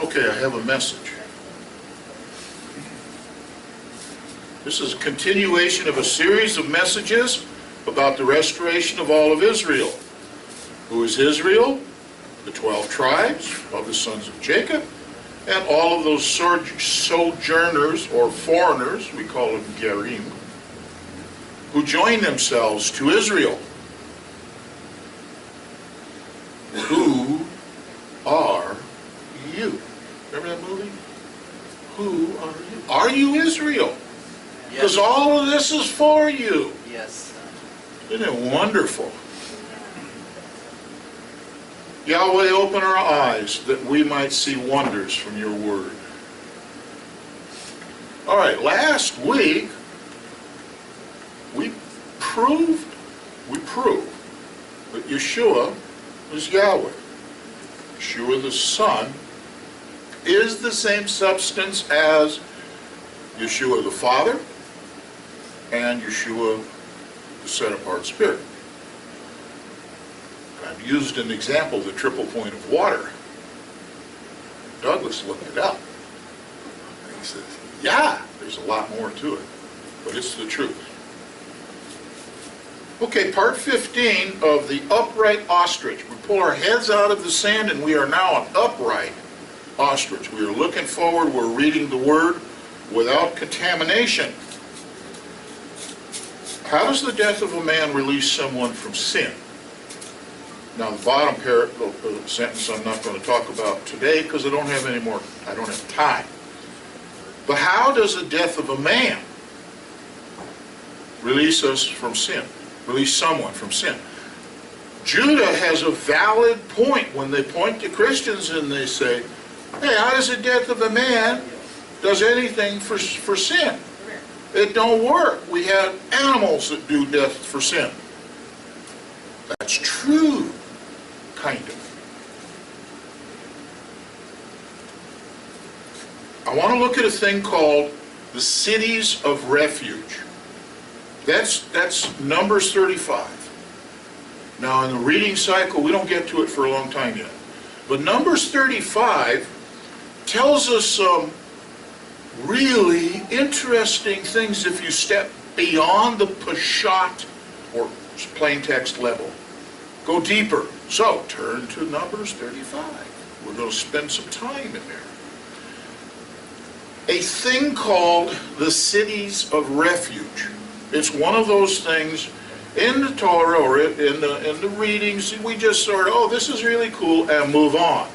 Okay, I have a message. This is a continuation of a series of messages about the restoration of all of Israel. Who is Israel? The 12 tribes of the sons of Jacob, and all of those sojourners or foreigners, we call them Gerim, who join themselves to Israel. Who are you? Remember that movie? Who are you? Are you Israel? Because all of this is for you. Yes. Isn't it wonderful? Yahweh, open our eyes that we might see wonders from your word. All right, last week we proved that Yeshua is Yahweh. Yeshua the Son is the same substance as Yeshua the Father and Yeshua the set-apart Spirit. I've used an example, the triple point of water. Douglas looked it up. And he says, yeah, there's a lot more to it, but it's the truth. Okay, part 15 of the upright ostrich. We pull our heads out of the sand and we are now an upright ostrich. We are looking forward, we're reading the Word without contamination. How does the death of a man release someone from sin? Now the bottom sentence I'm not going to talk about today because I don't have time. But how does the death of a man release us from sin? Release someone from sin? Judah has a valid point when they point to Christians and they say, hey, how does the death of a man does anything for sin? It don't work. We have animals that do death for sin. That's true, kind of. I want to look at a thing called the Cities of Refuge. That's Numbers 35. Now in the reading cycle, we don't get to it for a long time yet. But Numbers 35 tells us some really interesting things if you step beyond the Peshat or plain text level. Go deeper. So, turn to Numbers 35. We're going to spend some time in there. A thing called the Cities of Refuge. It's one of those things in the Torah or in the readings, we just sort of, oh, this is really cool, and move on.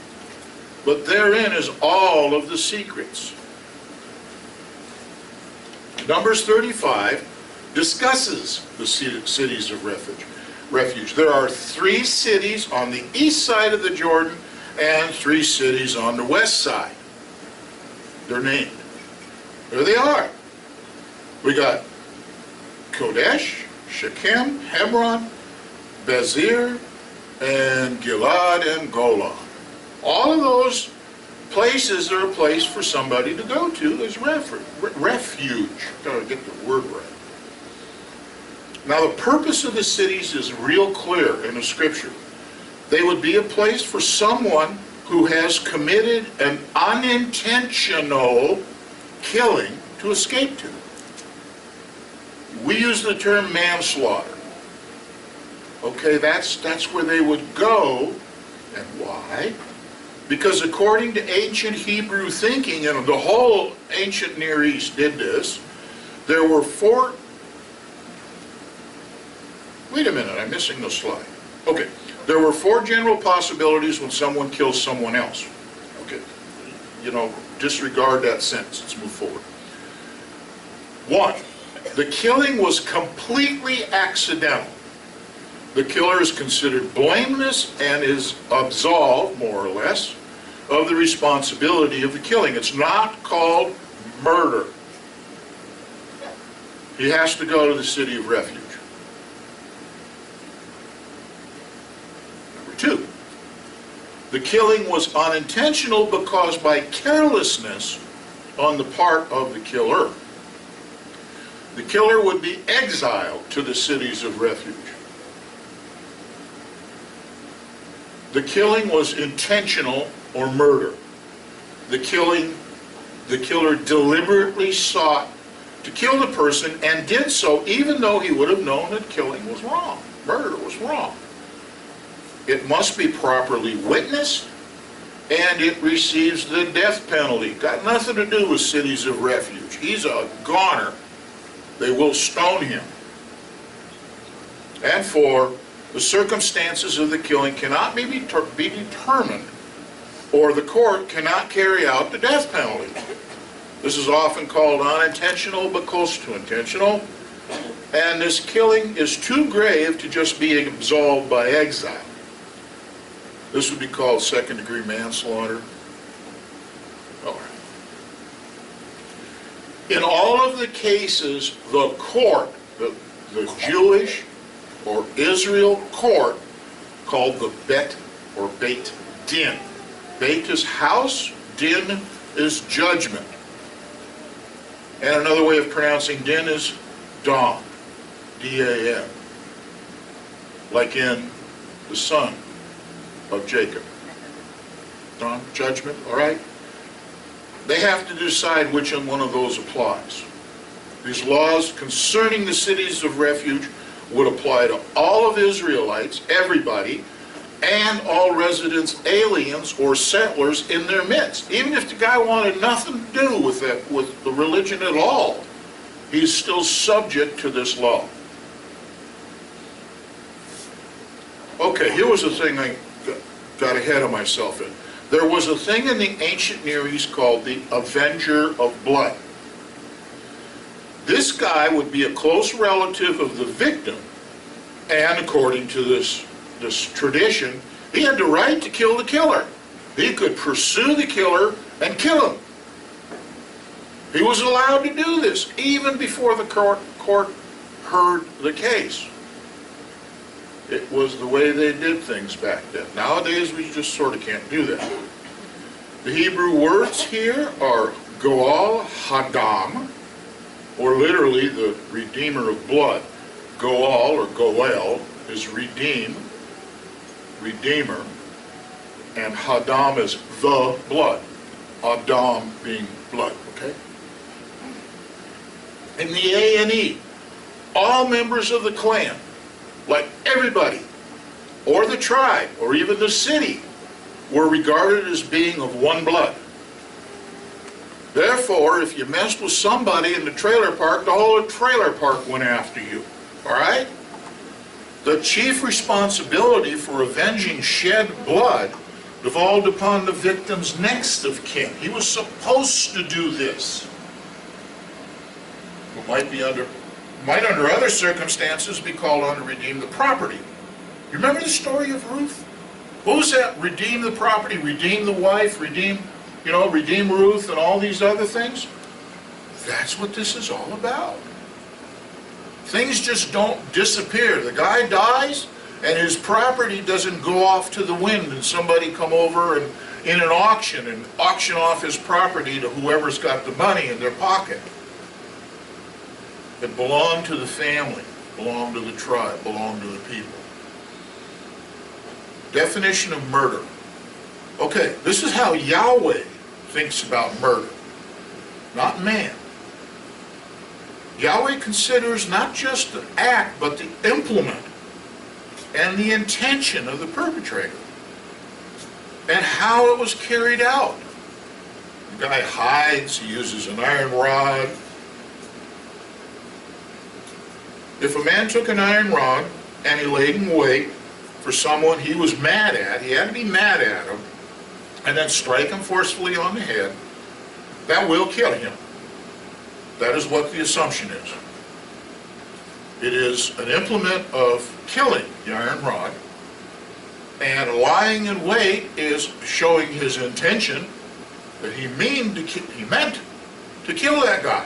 But therein is all of the secrets. Numbers 35 discusses the cities of refuge. There are 3 cities on the east side of the Jordan and 3 cities on the west side. They're named. There they are. We got Kodesh, Shechem, Hebron, Bezir, and Gilad and Golan. All of those places are a place for somebody to go to as refuge. Gotta get the word right. Now the purpose of the cities is real clear in the scripture. They would be a place for someone who has committed an unintentional killing to escape to. We use the term manslaughter. Okay, that's where they would go. And why? Because according to ancient Hebrew thinking, and the whole ancient Near East did this, there were 4... Wait a minute, I'm missing the slide. Okay, there were 4 general possibilities when someone kills someone else. Okay, disregard that sentence. Let's move forward. 1, the killing was completely accidental. The killer is considered blameless and is absolved, more or less, of the responsibility of the killing. It's not called murder. He has to go to the city of refuge. Number 2, the killing was unintentional because by carelessness on the part of the killer, the killer would be exiled to the cities of refuge. The killing was intentional or murder. the killer deliberately sought to kill the person and did so even though he would have known that killing was wrong, murder was wrong. It must be properly witnessed, and it receives the death penalty. Got nothing to do with Cities of Refuge. He's a goner. They will stone him. And 4, the circumstances of the killing cannot be determined, or the court cannot carry out the death penalty. This is often called unintentional but close to intentional, and this killing is too grave to just be absolved by exile. This would be called second-degree manslaughter. All right. In all of the cases, the court, the Jewish or Israel court, called the Bet or Beit Din. Beit is house, Din is judgment. And another way of pronouncing Din is Dam, D-A-N, like in the son of Jacob. Dam, judgment, all right? They have to decide which one of those applies. These laws concerning the cities of refuge would apply to all of Israelites, everybody, and all residents, aliens, or settlers in their midst. Even if the guy wanted nothing to do with the religion at all, he's still subject to this law. Okay, here was the thing I got ahead of myself in. There was a thing in the ancient Near East called the Avenger of Blood. This guy would be a close relative of the victim, and according to this tradition, he had the right to kill the killer. He could pursue the killer and kill him. He was allowed to do this even before the court heard the case. It was the way they did things back then. Nowadays, we just sort of can't do that. The Hebrew words here are Goal Hadam, or literally the Redeemer of Blood. Goal, or Goel, is redeem, Redeemer, and Hadam is the blood. Adam being blood, okay? In the A&E, all members of the clan, like everybody, or the tribe, or even the city, were regarded as being of one blood. Therefore, if you messed with somebody in the trailer park, the whole trailer park went after you. All right? The chief responsibility for avenging shed blood devolved upon the victim's next of kin. He was supposed to do this. It might under other circumstances be called on to redeem the property. You remember the story of Ruth? What was that? Redeem the property, redeem the wife, redeem Ruth and all these other things? That's what this is all about. Things just don't disappear. The guy dies and his property doesn't go off to the wind and somebody come over and in an auction and auction off his property to whoever's got the money in their pocket. It belonged to the family, belonged to the tribe, belonged to the people. Definition of murder. Okay, this is how Yahweh thinks about murder, not man. Yahweh considers not just the act, but the implement and the intention of the perpetrator and how it was carried out. The guy hides, he uses an iron rod. If a man took an iron rod and he laid in wait for someone he was mad at, he had to be mad at him, and then strike him forcefully on the head, that will kill him. That is what the assumption is. It is an implement of killing, the iron rod, and lying in wait is showing his intention that he meant to kill that guy.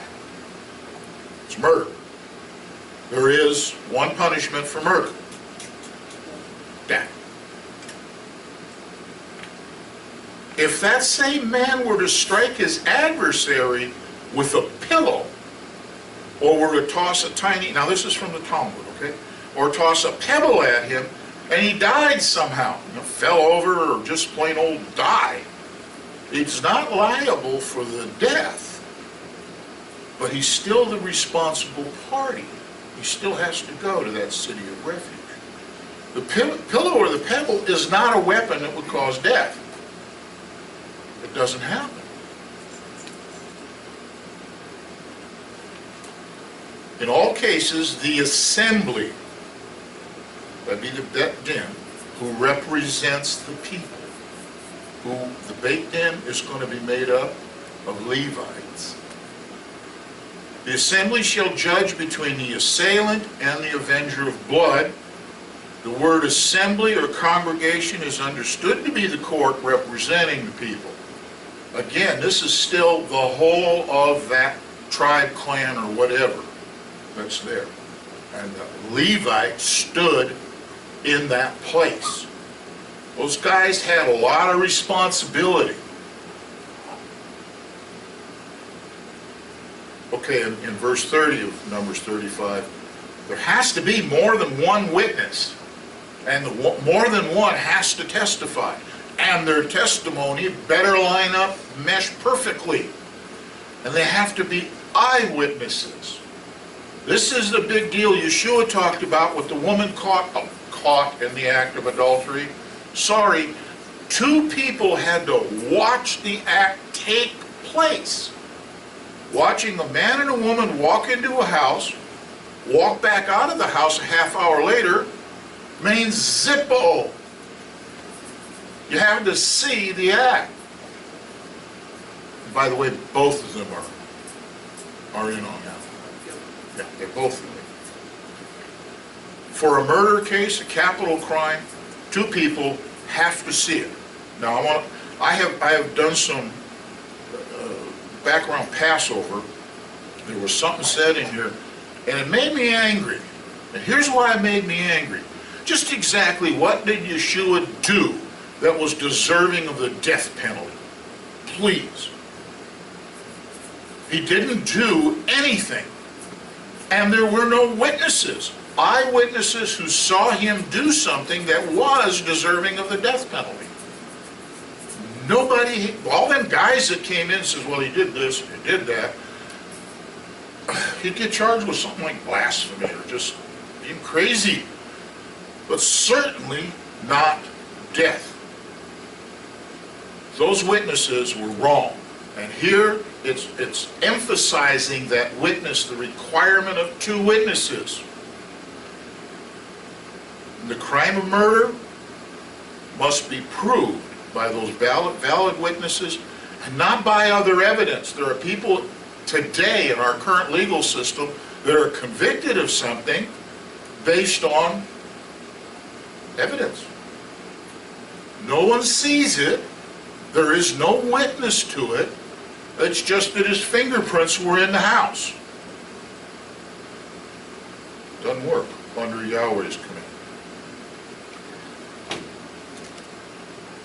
It's murder. There is one punishment for murder. Death. If that same man were to strike his adversary with a pillow, or were to toss a tiny, now this is from the Talmud, okay, or toss a pebble at him, and he died somehow, fell over or just plain old died, He's not liable for the death, but he's still the responsible party. He still has to go to that city of refuge. The pillow or the pebble is not a weapon that would cause death. It doesn't happen. In all cases, the assembly, that'd be the Bet Din, who represents the people, who the Beit Din is going to be made up of Levites. The assembly shall judge between the assailant and the Avenger of Blood. The word assembly or congregation is understood to be the court representing the people. Again, this is still the whole of that tribe, clan, or whatever that's there. And the Levites stood in that place. Those guys had a lot of responsibility. Okay, in verse 30 of Numbers 35, there has to be more than one witness. And more than one has to testify. And their testimony better line up, mesh perfectly. And they have to be eyewitnesses. This is the big deal Yeshua talked about with the woman caught in the act of adultery. Sorry, two people had to watch the act take place. Watching a man and a woman walk into a house, walk back out of the house a half hour later, means zippo. You have to see the act. By the way, both of them are in on that. Yeah, they're both in it. For a murder case, a capital crime, two people have to see it. Now, I have done some background Passover. There was something said in here, and it made me angry. And here's why it made me angry. Just exactly what did Yeshua do that was deserving of the death penalty? Please. He didn't do anything. And there were no witnesses. Eyewitnesses who saw him do something that was deserving of the death penalty. Nobody, all them guys that came in and says, well, he did this, he did that. He'd get charged with something like blasphemy or just being crazy. But certainly not death. Those witnesses were wrong. And here it's emphasizing that witness, the requirement of two witnesses. The crime of murder must be proved by those valid witnesses and not by other evidence. There are people today in our current legal system that are convicted of something based on evidence. No one sees it. There is no witness to it. It's just that his fingerprints were in the house. Doesn't work under Yahweh's command.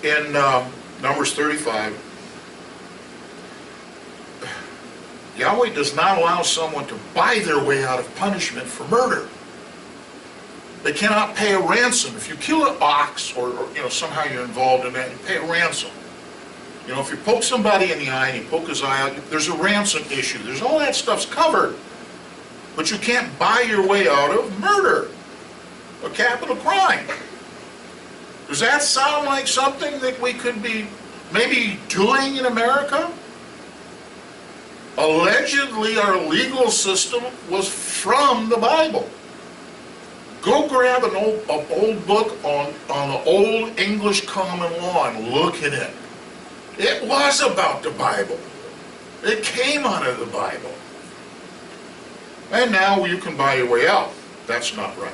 In Numbers 35, Yahweh does not allow someone to buy their way out of punishment for murder. They cannot pay a ransom. If you kill an ox or somehow you're involved in that, you pay a ransom. If you poke somebody in the eye and you poke his eye out, there's a ransom issue. There's all that stuff's covered. But you can't buy your way out of murder, a capital crime. Does that sound like something that we could be maybe doing in America? Allegedly, our legal system was from the Bible. Go grab an old book on the Old English Common Law and look at it. It was about the Bible. It came out of the Bible. And now you can buy your way out. That's not right.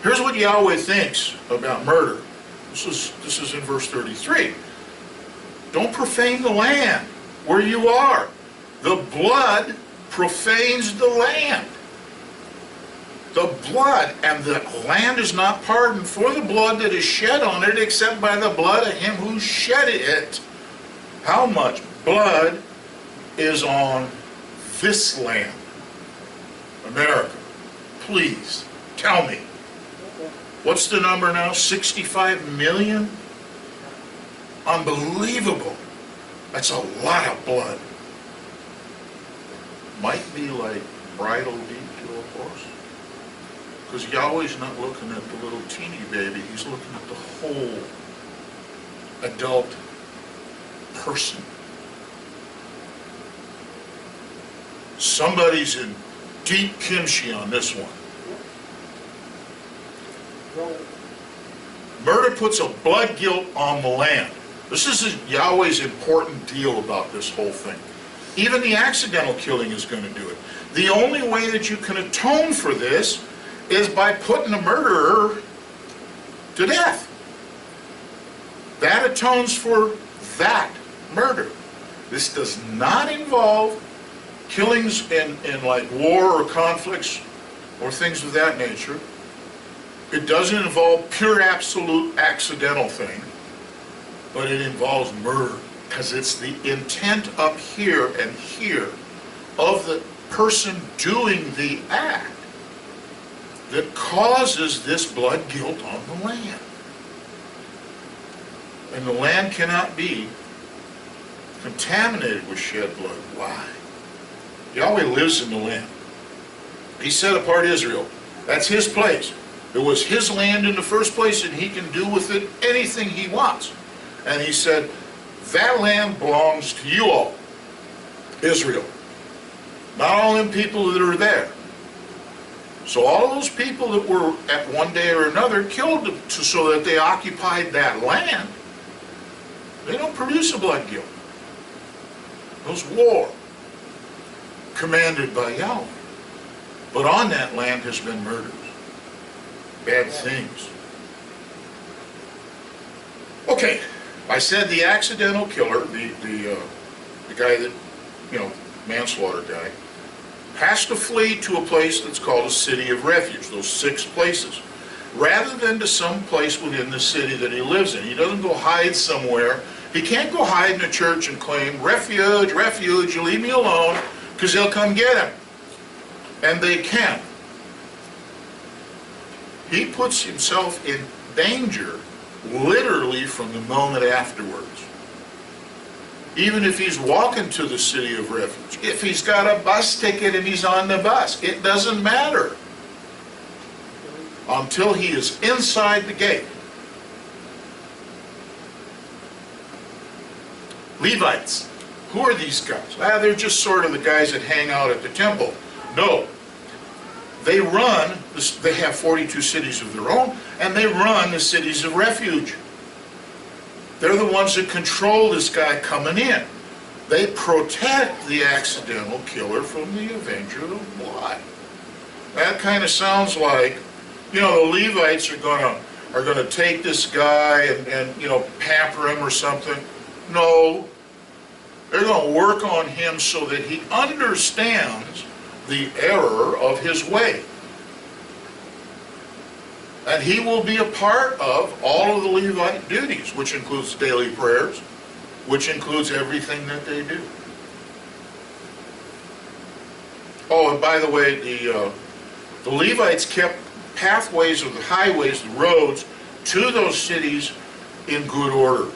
Here's what Yahweh thinks about murder. This is in verse 33. Don't profane the land where you are. The blood profanes the land. The blood, and the land is not pardoned for the blood that is shed on it, except by the blood of him who shed it. How much blood is on this land? America, please tell me. What's the number now? 65 million? Unbelievable. That's a lot of blood. Might be like bridle beat to a horse. Because Yahweh's not looking at the little teeny baby. He's looking at the whole adult person. Somebody's in deep kimchi on this one. Murder puts a blood guilt on the land. This is Yahweh's important deal about this whole thing. Even the accidental killing is going to do it. The only way that you can atone for this is by putting a murderer to death. That atones for that murder. This does not involve killings in like war or conflicts or things of that nature. It doesn't involve pure absolute accidental thing, but it involves murder, because it's the intent up here and here of the person doing the act that causes this blood guilt on the land. And the land cannot be contaminated with shed blood. Why? Yahweh lives in the land. He set apart Israel. That's his place. It was his land in the first place, and he can do with it anything he wants. And he said, that land belongs to you all, Israel. Not all them people that are there. So all of those people that were at one day or another killed so that they occupied that land, they don't produce a blood guilt. It was war commanded by Yahweh. But on that land has been murders, bad things. Okay, I said the accidental killer, the guy that, manslaughter guy, has to flee to a place that's called a city of refuge, those 6 places, rather than to some place within the city that he lives in. He doesn't go hide somewhere. He can't go hide in a church and claim, refuge, refuge, you leave me alone, because they'll come get him. And they can. He puts himself in danger literally from the moment afterwards. Even if he's walking to the city of refuge, if he's got a bus ticket and he's on the bus, it doesn't matter until he is inside the gate. Levites, who are these guys? They're just sort of the guys that hang out at the temple. No. They have 42 cities of their own, and they run the cities of refuge. They're the ones that control this guy coming in. They protect the accidental killer from the Avenger of Blood. That kind of sounds like, the Levites are gonna take this guy and pamper him or something. No, they're going to work on him so that he understands the error of his way. And he will be a part of all of the Levite duties, which includes daily prayers, which includes everything that they do. Oh, and by the way, the Levites kept pathways or the highways, the roads, to those cities in good order.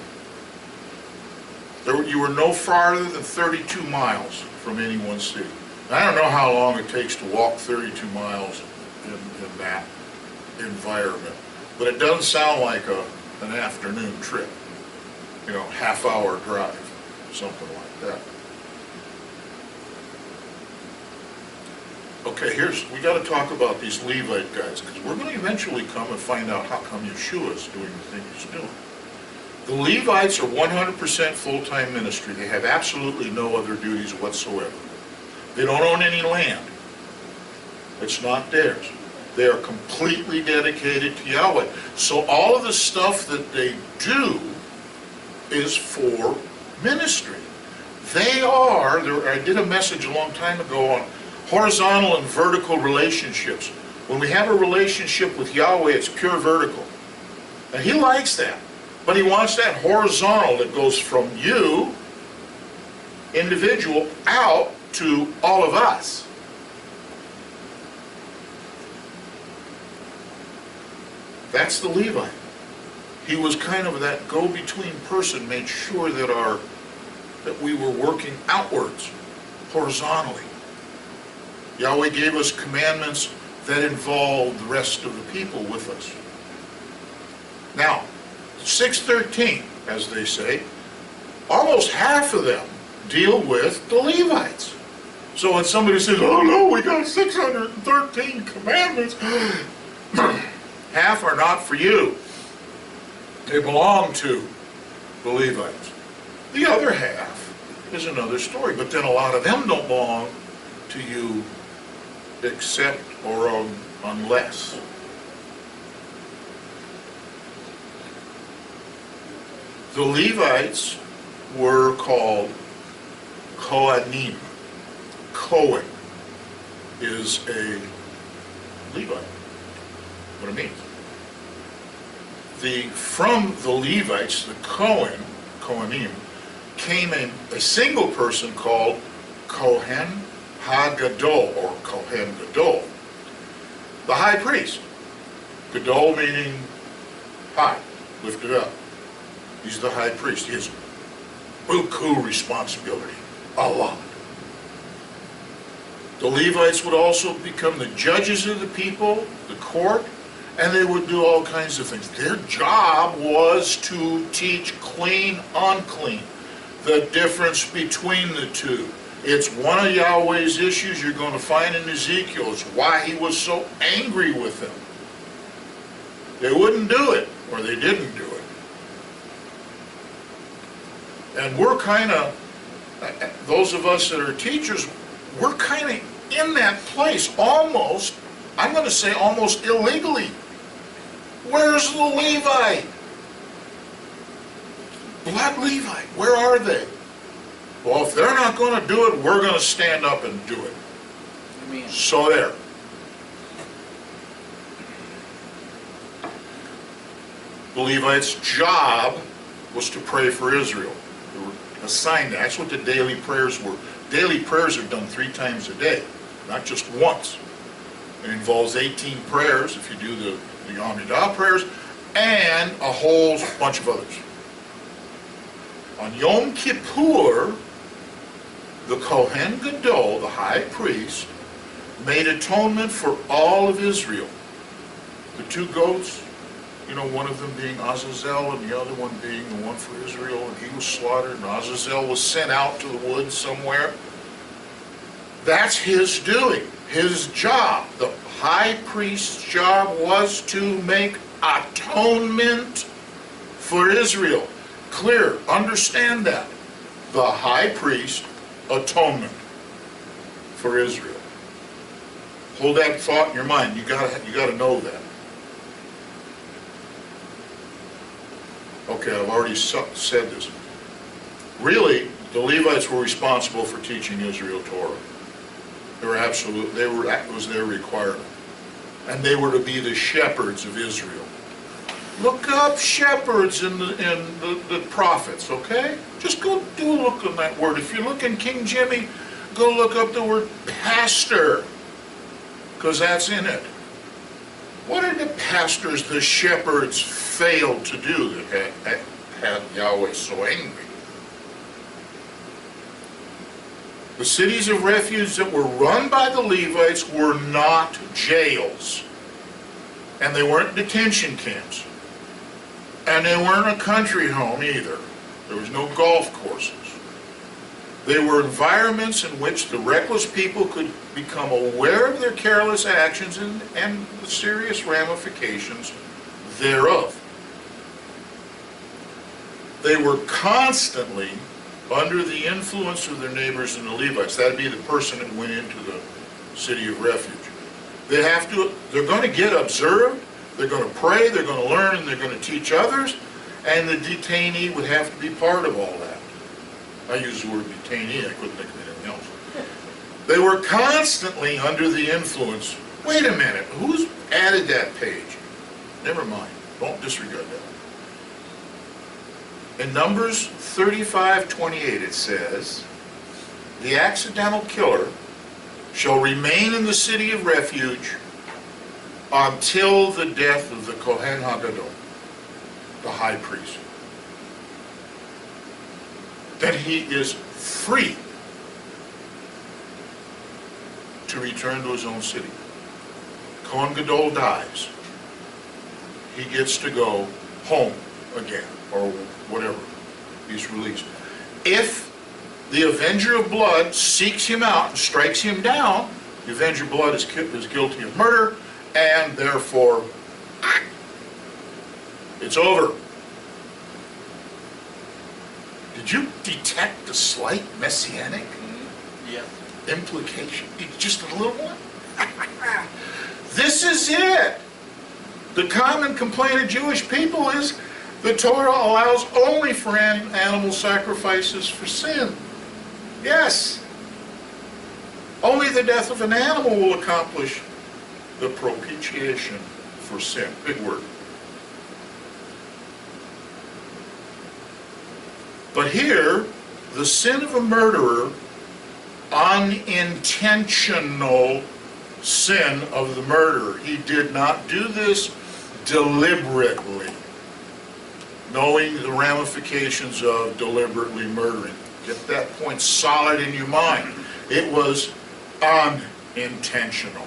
You were no farther than 32 miles from any one city. I don't know how long it takes to walk 32 miles in that environment, but it doesn't sound like an afternoon trip, half-hour drive, something like that. Okay, we got to talk about these Levite guys, because we're going to eventually come and find out how come Yeshua is doing the thing he's doing. The Levites are 100% full-time ministry. They have absolutely no other duties whatsoever. They don't own any land. It's not theirs. They are completely dedicated to Yahweh. So all of the stuff that they do is for ministry. I did a message a long time ago on horizontal and vertical relationships. When we have a relationship with Yahweh, it's pure vertical. And he likes that. But he wants that horizontal that goes from you, individual, out to all of us. That's the Levite. He was kind of that go-between person, made sure that we were working outwards, horizontally. Yahweh gave us commandments that involved the rest of the people with us. Now, 613, as they say, almost half of them deal with the Levites. So when somebody says, oh no, we got 613 commandments, half are not for you. They belong to the Levites. The other half is another story, but then a lot of them don't belong to you except or unless. The Levites were called Kohanim. Cohen is a Levite. What it means. From the Levites, the Kohanim, came a single person called Kohen HaGadol, or Kohen Gadol, the high priest. Gadol meaning high, lifted up. He's the high priest. He has buku responsibility, a lot. The Levites would also become the judges of the people, the court, and they would do all kinds of things. Their job was to teach clean, unclean, the difference between the two. It's one of Yahweh's issues you're going to find in Ezekiel. It's why he was so angry with them. They wouldn't do it, or they didn't do it. And we're kind of, those of us that are teachers, we're kind of in that place almost, I'm going to say almost illegally. Where's the Levite? Blood Levite, where are they? Well, if they're not going to do it, we're going to stand up and do it. Amen. So there. The Levites' job was to pray for Israel. They were assigned. That's what the daily prayers were. Daily prayers are done 3 times a day, not just once. It involves 18 prayers if you do the Amidah prayers, and a whole bunch of others. On Yom Kippur, the Kohen Gadol, the high priest, made atonement for all of Israel. The 2 goats, you know, one of them being Azazel and the other one being the one for Israel, and he was slaughtered, and Azazel was sent out to the woods somewhere. That's his doing, his job. The high priest's job was to make atonement for Israel. Clear, understand that. The high priest, atonement for Israel. Hold that thought in your mind. You gotta know that. Okay, I've already said this. Really, the Levites were responsible for teaching Israel Torah. It was their requirement. And they were to be the shepherds of Israel. Look up shepherds in the prophets, okay? Just go do a look on that word. If you look in King Jimmy, go look up the word pastor, because that's in it. What did the pastors, the shepherds, fail to do that had Yahweh so angry? The cities of refuge that were run by the Levites were not jails. And they weren't detention camps. And they weren't a country home either. There was no golf courses. They were environments in which the reckless people could become aware of their careless actions and the serious ramifications thereof. They were constantly under the influence of their neighbors and the Levites. That'd be the person that went into the city of refuge. They're going to get observed, they're going to pray, they're going to learn, and they're going to teach others, and the detainee would have to be part of all that. I use the word detainee, I couldn't think of anything else. They were constantly under the influence. Wait a minute, who's added that page? Never mind, don't disregard that. In Numbers 35:28 it says, the accidental killer shall remain in the city of refuge until the death of the Kohen HaGadol. the high priest, then he is free to return to his own city. Kohen Gadol dies. He gets to go home again, or whatever. He's released. If the Avenger of Blood seeks him out and strikes him down, the Avenger of Blood is guilty of murder, and therefore it's over. Did you detect the slight messianic implication? Just a little one? This is it. The common complaint of Jewish people is the Torah allows only for animal sacrifices for sin. Yes. Only the death of an animal will accomplish the propitiation for sin. Big word. But here, the sin of a murderer, unintentional sin of the murderer. He did not do this deliberately, knowing the ramifications of deliberately murdering. Get that point solid in your mind. It was unintentional.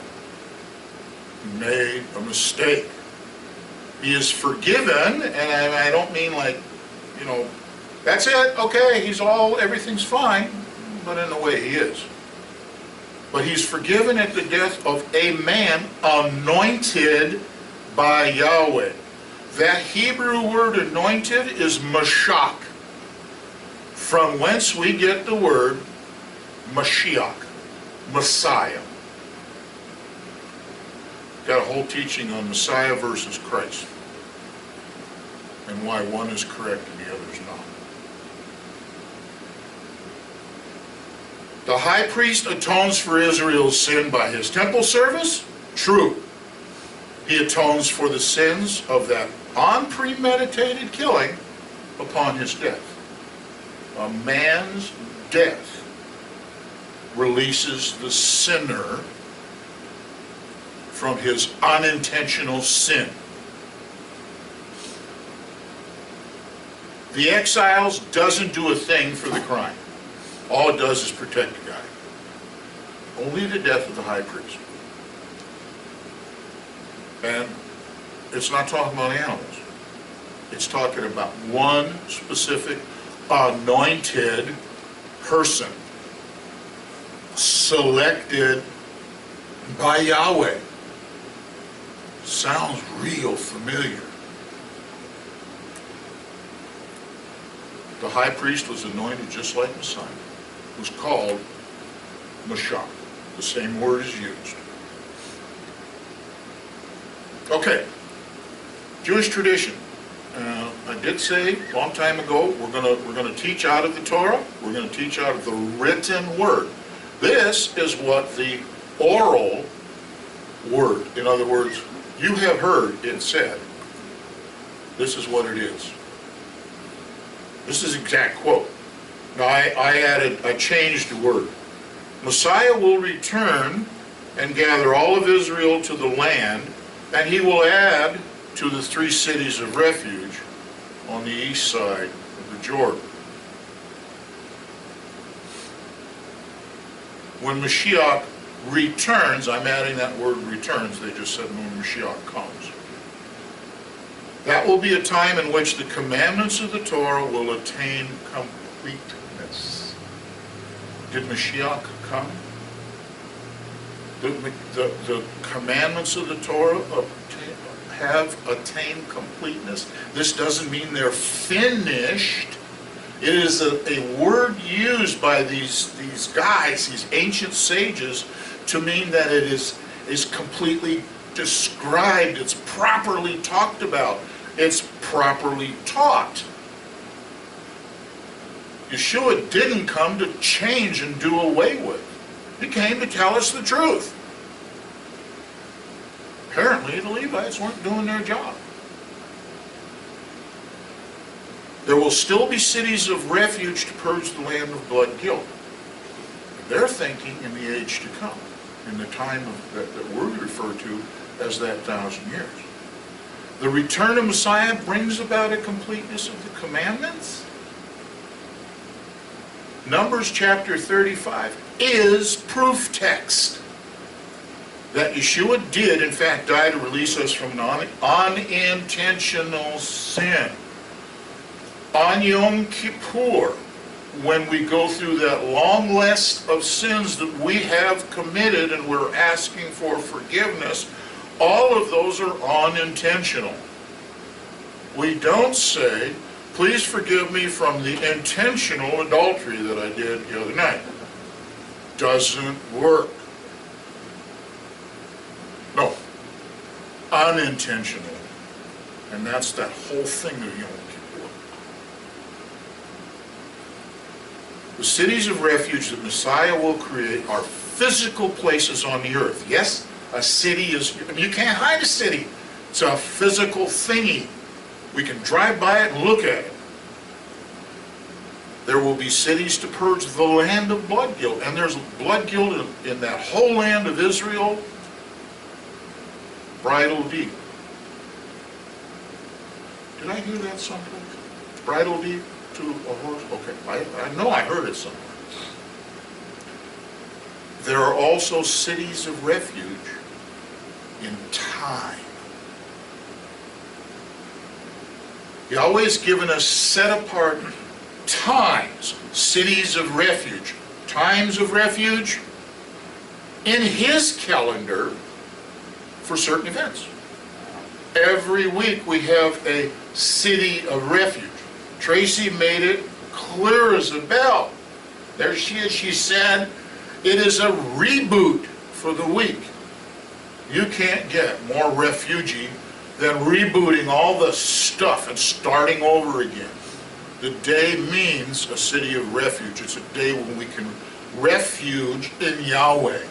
He made a mistake. He is forgiven, and I don't mean like, you know, that's it, okay, everything's fine, but in a way he is. But he's forgiven at the death of a man anointed by Yahweh. That Hebrew word anointed is mashak, from whence we get the word Mashiach, Messiah. Got a whole teaching on Messiah versus Christ, and why one is correct and the other is not. The high priest atones for Israel's sin by his temple service? True. He atones for the sins of that unpremeditated killing upon his death. A man's death releases the sinner from his unintentional sin. The exiles doesn't do a thing for the crime. All it does is protect the guy. Only the death of the high priest. And it's not talking about animals. It's talking about one specific anointed person selected by Yahweh. Sounds real familiar. The high priest was anointed just like Messiah. It was called Mashach. The same word is used. Okay. Jewish tradition. I did say a long time ago we're gonna teach out of the Torah. We're gonna teach out of the written word. This is what the oral word. In other words, you have heard it said. This is what it is. This is exact quote. Now I changed the word. Messiah will return and gather all of Israel to the land, and he will add to the 3 cities of refuge on the east side of the Jordan. When Mashiach returns, I'm adding that word returns, they just said when Mashiach comes. That will be a time in which the commandments of the Torah will attain completeness. Did Mashiach come? The commandments of the Torah have attained completeness. This doesn't mean they're finished. It is a word used by these guys, these ancient sages, to mean that it is completely described, it's properly talked about, it's properly taught. Yeshua didn't come to change and do away with. He came to tell us the truth. Apparently the Levites weren't doing their job. There will still be cities of refuge to purge the land of blood guilt. They're thinking in the age to come, in the time that we refer to as that 1,000 years. The return of Messiah brings about a completeness of the commandments. Numbers chapter 35 is proof text that Yeshua did, in fact, die to release us from unintentional sin. On Yom Kippur, when we go through that long list of sins that we have committed and we're asking for forgiveness, all of those are unintentional. We don't say, please forgive me from the intentional adultery that I did the other night. Doesn't work. No. Unintentional. And that's that whole thing of Yom Kippur. The cities of refuge that Messiah will create are physical places on the earth. Yes, a city is, you can't hide a city. It's a physical thingy. We can drive by it and look at it. There will be cities to purge the land of blood guilt. And there's blood guilt in that whole land of Israel. Bridle deep. Did I hear that someplace? Bridle deep to a horse? Okay, I know I heard it somewhere. There are also cities of refuge in time. Yahweh's given us set apart times, cities of refuge, times of refuge in His calendar for certain events. Every week we have a city of refuge. Tracy made it clear as a bell. There she is. She said it is a reboot for the week. You can't get more refugee than rebooting all the stuff and starting over again. The day means a city of refuge. It's a day when we can refuge in Yahweh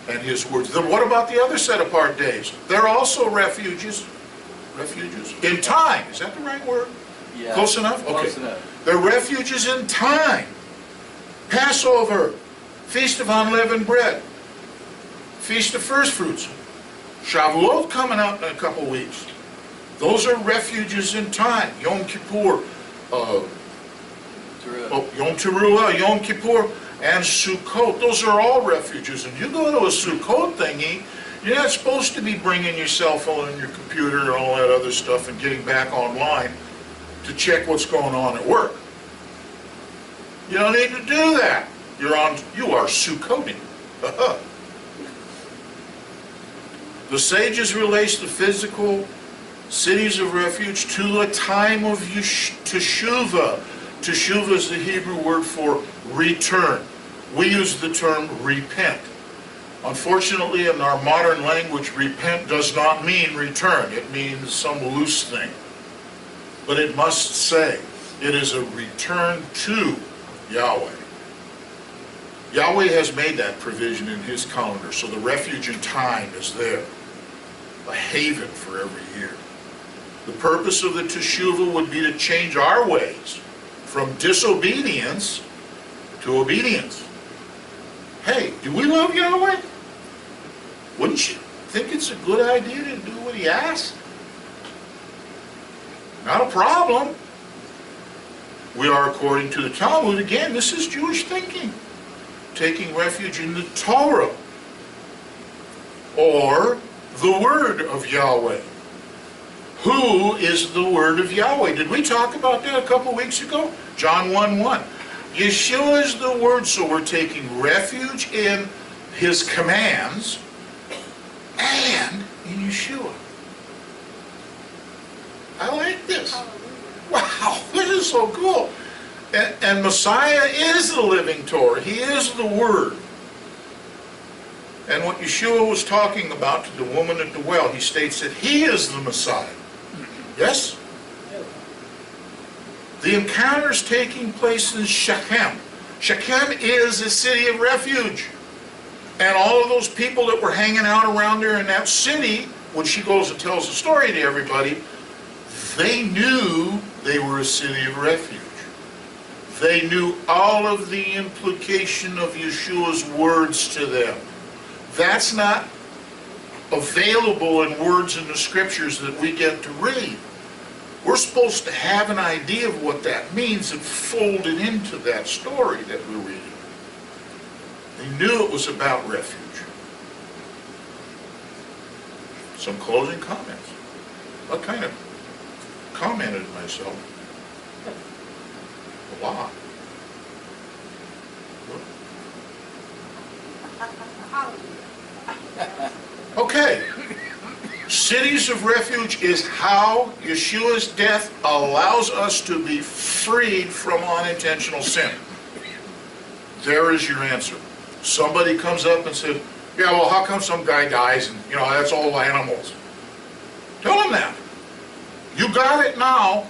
and His words. Then what about the other set apart days? They're also refuges. Refuges in time. Is that the right word? Yeah. Close enough? Okay. Close enough. They're refuges in time. Passover, Feast of Unleavened Bread, Feast of First Fruits, Shavuot coming up in a couple weeks. Those are refuges in time. Yom Kippur, Yom Teruah, Yom Kippur, and Sukkot. Those are all refuges. And you go to a Sukkot thingy, you're not supposed to be bringing your cell phone and your computer and all that other stuff and getting back online to check what's going on at work. You don't need to do that. You are Sukkoting. The sages relate the physical cities of refuge to a time of teshuvah. Teshuvah is the Hebrew word for return. We use the term repent. Unfortunately, in our modern language, repent does not mean return. It means some loose thing. But it must say it is a return to Yahweh. Yahweh has made that provision in His calendar, so the refuge in time is there, a haven for every year. The purpose of the teshuvah would be to change our ways from disobedience to obedience. Hey, do we love Yahweh? Wouldn't you think it's a good idea to do what He asks? Not a problem. We are, according to the Talmud, again, this is Jewish thinking, taking refuge in the Torah, or the Word of Yahweh. Who is the Word of Yahweh? Did we talk about that a couple weeks ago? John 1:1. Yeshua is the Word, so we're taking refuge in His commands and in Yeshua. I like this. Wow, this is so cool. And Messiah is the living Torah. He is the Word. And what Yeshua was talking about to the woman at the well, He states that He is the Messiah. Yes? The encounter is taking place in Shechem. Shechem is a city of refuge. And all of those people that were hanging out around there in that city, when she goes and tells the story to everybody, they knew they were a city of refuge. They knew all of the implication of Yeshua's words to them. That's not available in words in the scriptures that we get to read. We're supposed to have an idea of what that means and fold it into that story that we're reading. They knew it was about refuge. Some closing comments. I kind of commented myself a lot. Okay. Cities of Refuge is how Yeshua's death allows us to be freed from unintentional sin. There is your answer. Somebody comes up and says, yeah, well, how come some guy dies and, that's all animals? Tell him that. You got it now.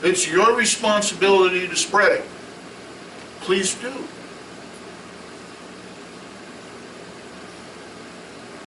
It's your responsibility to spread it. Please do.